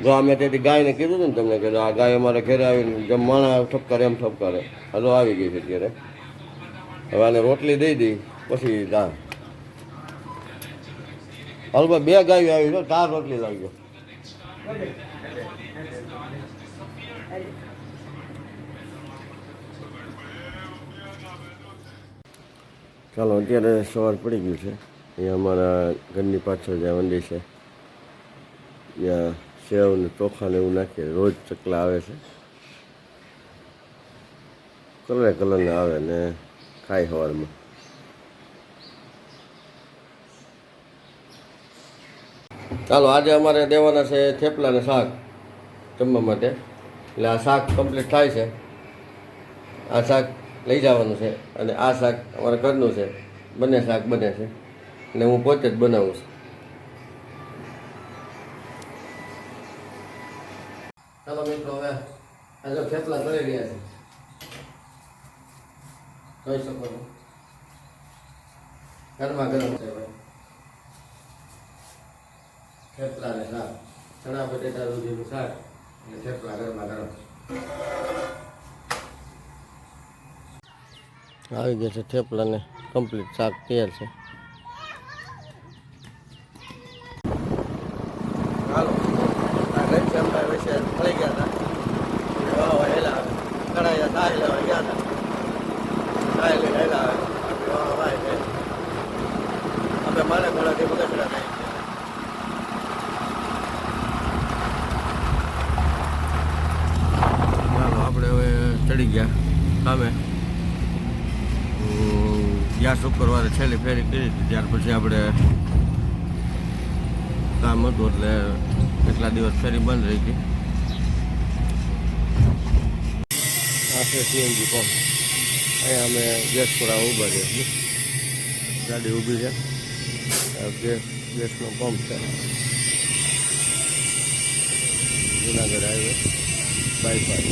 જો અમે તેથી ગાયને કીધું હતું ને તમને કે આ ગાય અમારે ઘરે આવીને જેમ માણા ઠપકારે એમ ઠપકારે. હલો આવી ગઈ છે અત્યારે. હવે આને રોટલી દઈ દઈ પછી જા. હાલમાં 2 ગાયો આવી છે, 4 રોટલી લાવજો. ચાલો અત્યારે સવાર પડી ગયું છે. અહીંયા અમારા ઘરની પાછળ જ્યાં મંદિર છે ત્યાં સેવ ને ચોખા ને એવું નાખીએ. રોજ ચકલા આવે છે, કલરના આવે ને ખાય સવારમાં. ચાલો આજે અમારે દેવાના છે થેપલા ને શાક જમવા માટે. એટલે આ શાક કમ્પ્લીટ થાય છે. આ શાક લઈ જવાનું છે અને આ શાક અમારા ઘરનું છે. બંને શાક બને છે અને હું પોતે જ બનાવું છું. ચાલો મિત્રો, હવે આજે થેપલા કરી રહ્યા છે, જોઈ શકો છો. ગરમા ગરમ છે ભાઈ થેપલા ને શાક, ચણા બટેટા દૂધીનું શાક અને થેપલા ગરમા ગરમ. આવી ગયા છે થેપલા ને કમ્પ્લીટ શાક તૈયાર છે. હાલો ઘનશ્યામભાઈ વિશે થઈ ગયા હતા. હેલા કડાઈ સાય લેવા ગયા હતા. સાય લઈને હેલા ભાઈ છે આપણે મારે ઘોડાથી બગસડા થાય. ચાલો આપણે હવે ચડી ગયા સામે. ગયા શુક્રવારે છેલ્લી ફેરી કરી હતી, ત્યાર પછી આપણે કામ હતું એટલે કેટલા દિવસ ફેરી બંધ રહી ગઈ. આ છે સીએનજી પંપ. અહીંયા અમે ગેસ પુરાવા ઊભા છીએ. ગાડી ઊભી છે. ગેસનો પંપ છે. Junagadh highway bypass.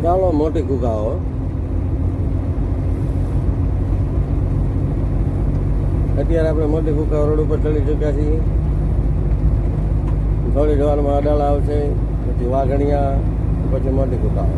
ચાલો મોટી ગુગાઓ. અત્યારે આપણે મોટી ગુગા રોડ ઉપર ચડી ચૂક્યા છીએ. થોડી જવારમાં અડાળા આવશે, પછી વાઘણિયા, પછી મોટી ગુગાઓ.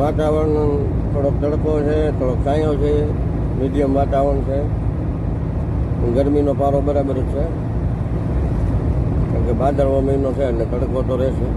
વાતાવરણ થોડોક તડકો છે, થોડોક છાંયો છે, મીડિયમ વાતાવરણ છે. ગરમીનો પારો બરાબર જ છે, કારણ કે ભાદરવો મહિનો છે એટલે તડકો તો રહેશે.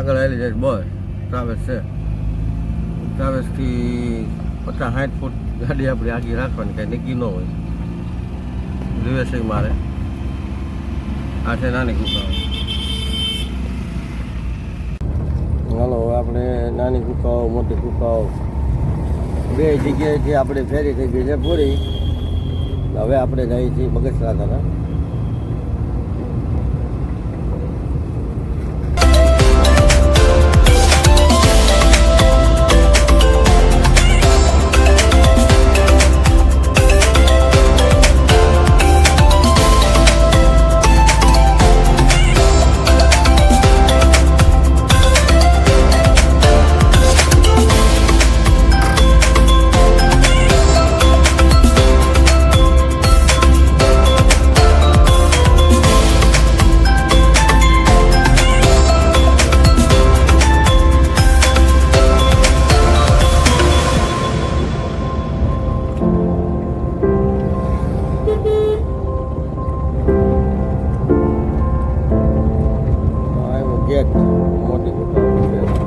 આગળ આવેલી જાય બસ ટ્રાવેલ્સ છે. ટ્રાવેલ્સથી 50-60 ફૂટ ગાડી આપણે આગી રાખવાની, કાંઈ નક્કી ન હોય. જોઈએ છે મારે. આ છે નાની કુકાઓ. હાલો આપણે નાની કુકાઓ મોટી કુકાઓ બે જગ્યાએથી આપણે ફેરી થઈ ગઈ છે પૂરી. હવે આપણે જઈએ છીએ બગસરા તરફ. ગેટ મોટી કુકાઓ ગેટ.